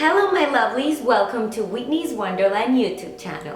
Hello my lovelies, welcome to Whitney's Wonderland YouTube channel.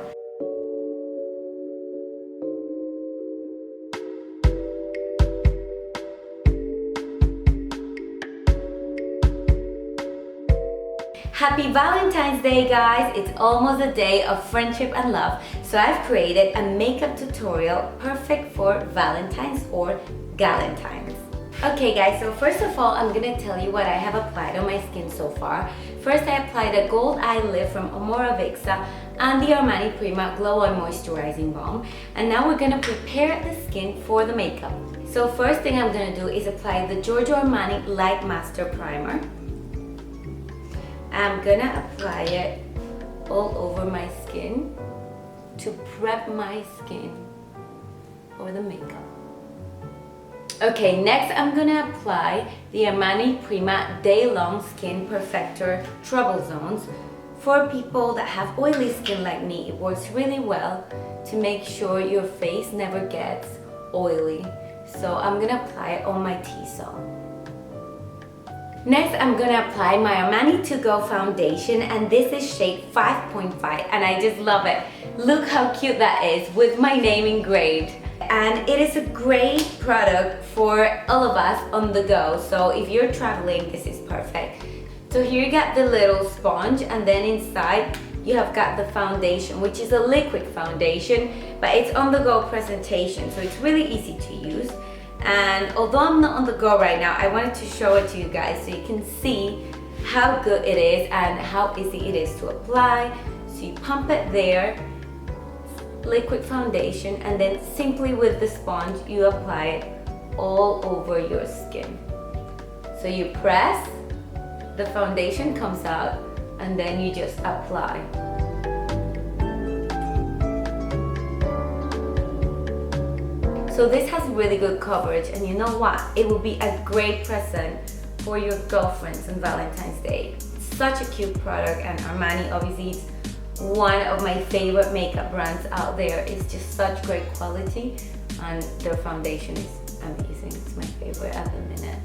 Happy Valentine's Day guys! It's almost a day of friendship and love, so I've created a makeup tutorial perfect for Valentine's or Galentine's. Okay guys, so first of all, I'm gonna tell you what I have applied on my skin so far. First, I applied a gold eye lift from Amoravixa and the Armani Prima Glow On Moisturizing Balm. And now we're gonna prepare the skin for the makeup. So first thing I'm gonna do is apply the Giorgio Armani Light Master Primer. I'm gonna apply it all over my skin to prep my skin for the makeup. Okay, next I'm gonna apply the Armani Prima Day Long Skin Perfector Trouble Zones. For people that have oily skin like me, it works really well to make sure your face never gets oily. So I'm gonna apply it on my T-zone. Next, I'm gonna apply my Armani To Go foundation, and this is shade 5.5 and I just love it. Look how cute that is with my name engraved. And it is a great product for all of us on the go. So if you're traveling, this is perfect. So here you got the little sponge, and then inside you have got the foundation, which is a liquid foundation, but it's on the go presentation, so it's really easy to use. And although I'm not on the go right now, I wanted to show it to you guys so you can see how good it is and how easy it is to apply. So you pump it there, liquid foundation, and then simply with the sponge you apply it all over your skin. So you press, the foundation comes out, and then you just apply. So this has really good coverage, and you know what? It will be a great present for your girlfriends on Valentine's Day. It's such a cute product, and Armani obviously is one of my favorite makeup brands out there. It's just such great quality, and their foundation is amazing. It's my favorite at the minute.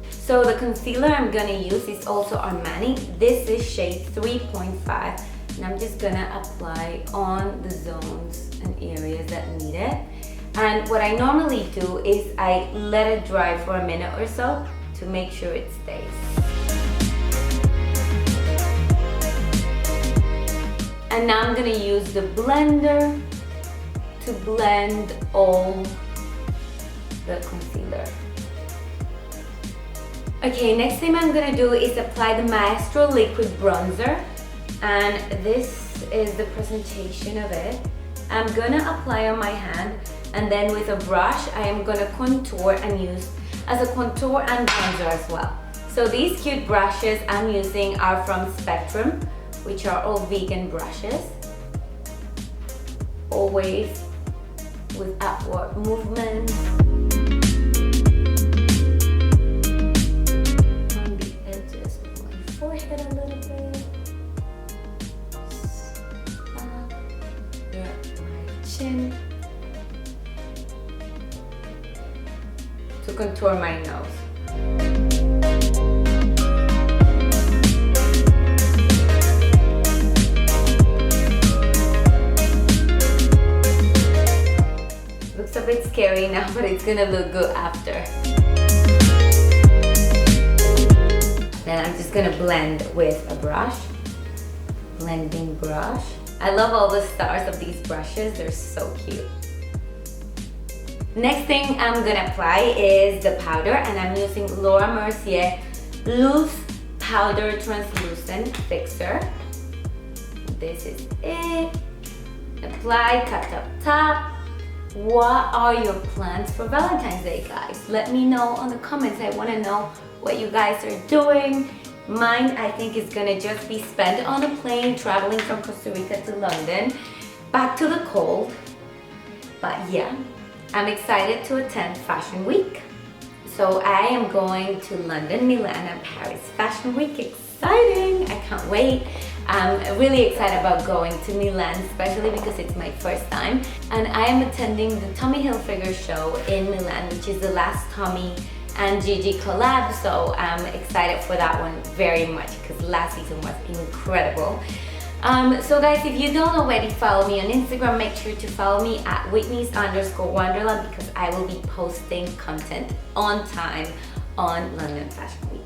So the concealer I'm gonna use is also Armani. This is shade 3.5, and I'm just gonna apply on the zones and areas that need it. And what I normally do is I let it dry for a minute or so to make sure it stays. And now I'm gonna use the blender to blend all the concealer. Okay, next thing I'm gonna do is apply the Maestro Liquid Bronzer. And this is the presentation of it. I'm gonna apply on my hand, and then with a brush I am gonna contour and use as a contour and bronzer as well. So these cute brushes I'm using are from Spectrum, which are all vegan brushes. Always with upward movement. On the edges of my forehead a little bit. My chin. To contour my nose. Looks a bit scary now, but it's gonna look good after. Then I'm just gonna blend with a brush. Blending brush. I love all the stars of these brushes, they're so cute. Next thing I'm gonna apply is the powder, and I'm using Laura Mercier Loose Powder Translucent Fixer. This is it. Apply, cut up top. What are your plans for Valentine's Day, guys? Let me know on the comments. I wanna know what you guys are doing. Mine, I think, is gonna just be spent on a plane traveling from Costa Rica to London, back to the cold. But yeah, I'm excited to attend Fashion Week. So I am going to London, Milan, and Paris Fashion Week. Exciting! I can't wait. I'm really excited about going to Milan, especially because it's my first time. And I am attending the Tommy Hilfiger show in Milan, which is the last Tommy and Gigi collab, so I'm excited for that one very much because last season was incredible. So guys, if you don't already follow me on Instagram, make sure to follow me at WHITNEY'S_Wonderland because I will be posting content on time on London Fashion Week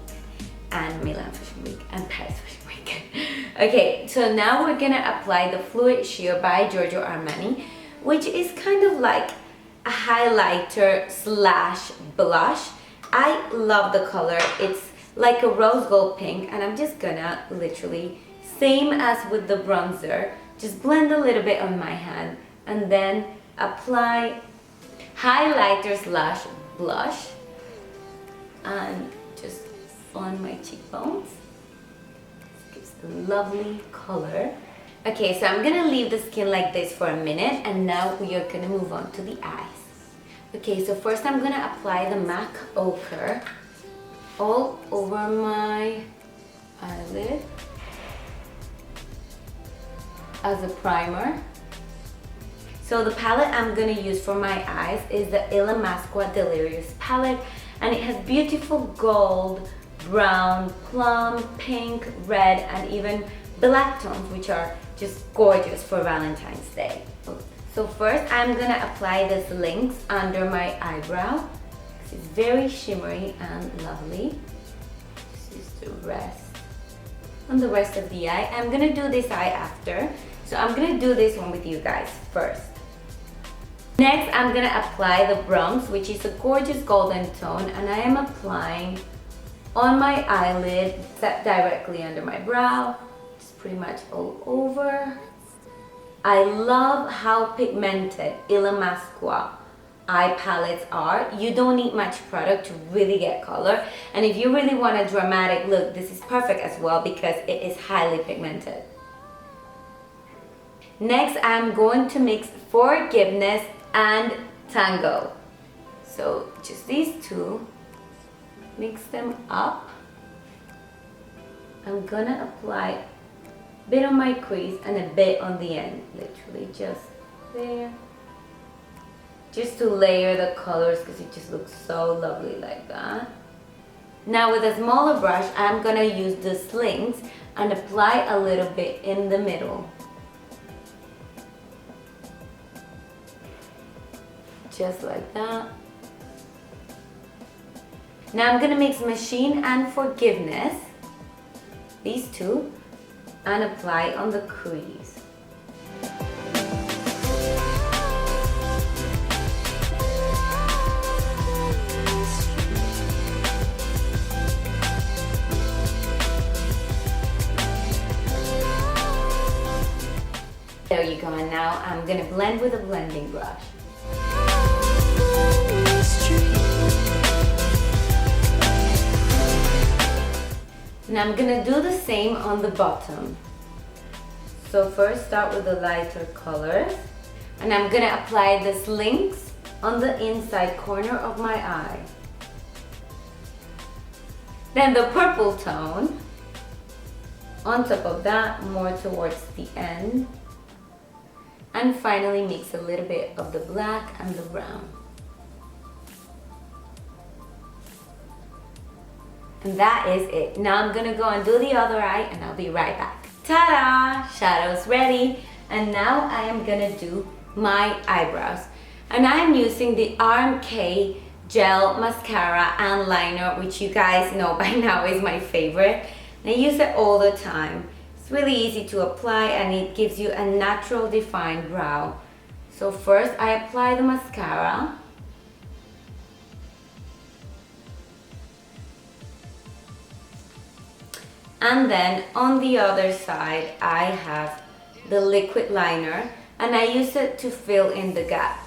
and Milan Fashion Week and Paris Fashion Week. Okay, so now we're gonna apply the Fluid Sheer by Giorgio Armani, which is kind of like a highlighter slash blush. I love the color. It's like a rose gold pink, and I'm just gonna literally, same as with the bronzer, just blend a little bit on my hand and then apply highlighter slash blush and just on my cheekbones. This gives a lovely color. Okay, so I'm gonna leave the skin like this for a minute, and now we are gonna move on to the eyes. Okay, so first I'm gonna apply the MAC Ochre all over my eyelid as a primer. So the palette I'm gonna use for my eyes is the Illamasqua Delirious palette, and it has beautiful gold, brown, plum, pink, red, and even black tones, which are just gorgeous for Valentine's Day. So first I'm gonna apply this lynx under my eyebrow. It's very shimmery and lovely. Just use the rest on the rest of the eye. I'm gonna do this eye after, so I'm gonna do this one with you guys first. Next, I'm gonna apply the bronze, which is a gorgeous golden tone, and I am applying on my eyelid, set directly under my brow, just pretty much all over. I love how pigmented Illamasqua eye palettes are. You don't need much product to really get color, and if you really want a dramatic look, this is perfect as well because it is highly pigmented. Next, I'm going to mix Forgiveness and Tango. So just these two, mix them up. I'm gonna apply a bit on my crease and a bit on the end, literally just there. Just to layer the colors because it just looks so lovely like that. Now with a smaller brush, I'm gonna use the slings and apply a little bit in the middle. Just like that. Now I'm gonna mix Machine and Forgiveness, these two, and apply on the crease. There you go, and now I'm gonna blend with a blending brush. And I'm gonna do the same on the bottom. So first start with the lighter colors, and I'm gonna apply this lynx on the inside corner of my eye. Then the purple tone on top of that, more towards the end. And finally mix a little bit of the black and the brown. And that is it. Now I'm gonna go and do the other eye, and I'll be right back. Ta-da! Shadows ready. And now I am gonna do my eyebrows. And I am using the RMK Gel Mascara and Liner, which you guys know by now is my favorite. And I use it all the time. It's really easy to apply, and it gives you a natural defined brow. So first I apply the mascara. And then on the other side, I have the liquid liner, and I use it to fill in the gaps.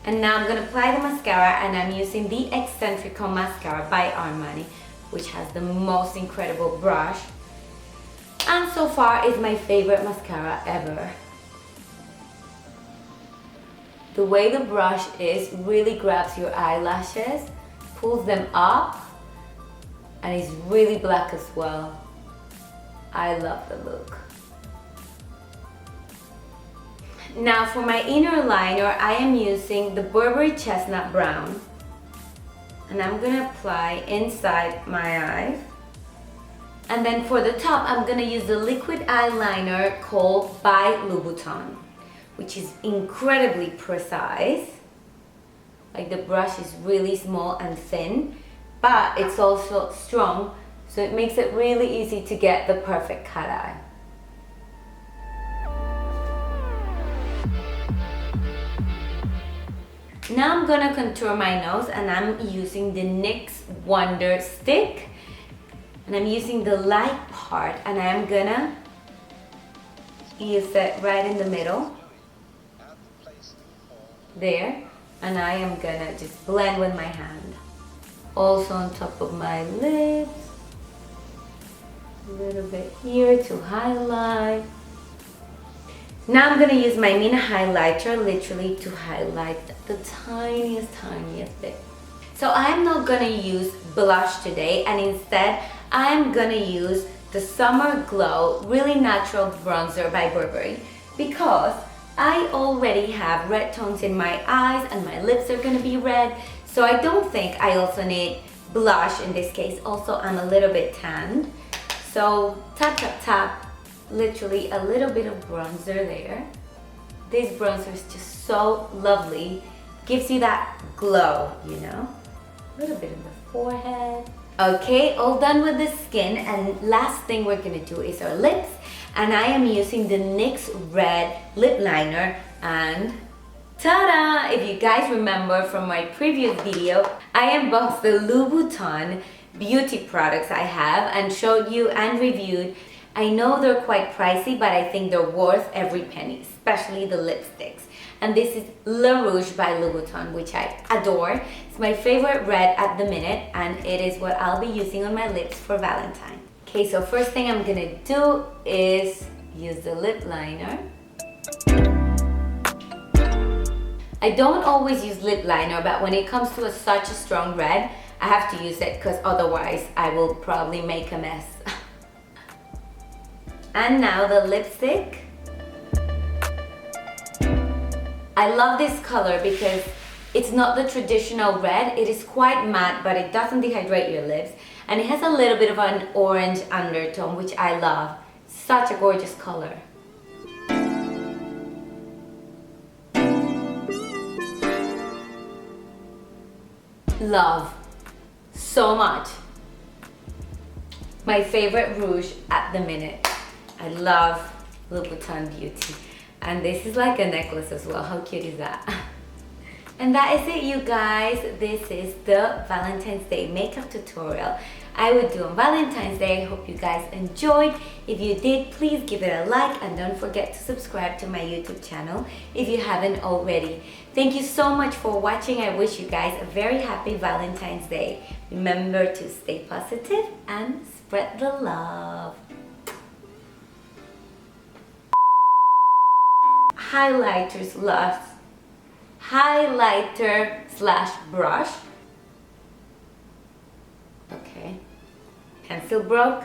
And now I'm going to apply the mascara, and I'm using the Eccentrical Mascara by Armani, which has the most incredible brush. And so far is my favorite mascara ever. The way the brush is really grabs your eyelashes, pulls them up, And it's really black as well. I love the look. Now for my inner liner, I am using the Burberry Chestnut Brown. And I'm gonna apply inside my eyes. And then for the top, I'm gonna use the liquid eyeliner called by Louboutin, which is incredibly precise. Like the brush is really small and thin, but it's also strong, so it makes it really easy to get the perfect cut eye. Now I'm gonna contour my nose, and I'm using the NYX Wonder Stick. And I'm using the light part, and I'm gonna use it right in the middle. There. And I am gonna just blend with my hand. Also on top of my lips. A little bit here to highlight. Now I'm gonna use my Mina highlighter literally to highlight the tiniest bit. So I'm not gonna use blush today, and instead I'm gonna use the Summer Glow Really Natural Bronzer by Burberry, because I already have red tones in my eyes and my lips are gonna be red, so I don't think I also need blush in this case. Also, I'm a little bit tanned, so tap tap tap, literally a little bit of bronzer there. This bronzer is just so lovely, gives you that glow, you know. A little bit on the forehead. Okay, all done with the skin, and last thing we're gonna do is our lips. And I am using the NYX Red Lip Liner, and ta-da! If you guys remember from my previous video, I unboxed the Louboutin beauty products I have and showed you and reviewed. I know they're quite pricey, but I think they're worth every penny, especially the lipsticks. And this is Le Rouge by Louboutin, which I adore. It's my favorite red at the minute, and it is what I'll be using on my lips for Valentine. Okay, so first thing I'm gonna do is use the lip liner. I don't always use lip liner, but when it comes to such a strong red, I have to use it because otherwise I will probably make a mess. And now the lipstick. I love this color because it's not the traditional red. It is quite matte, but it doesn't dehydrate your lips. And it has a little bit of an orange undertone, which I love. Such a gorgeous color. Love so much. My favorite rouge at the minute. I love Louboutin Beauty. And this is like a necklace as well. How cute is that? And that is it, you guys. This is the Valentine's Day makeup tutorial I would do on Valentine's Day. I hope you guys enjoyed. If you did, please give it a like, and don't forget to subscribe to my YouTube channel if you haven't already. Thank you so much for watching. I wish you guys a very happy Valentine's Day. Remember to stay positive and spread the love. Highlighter slash brush. Okay, pencil broke.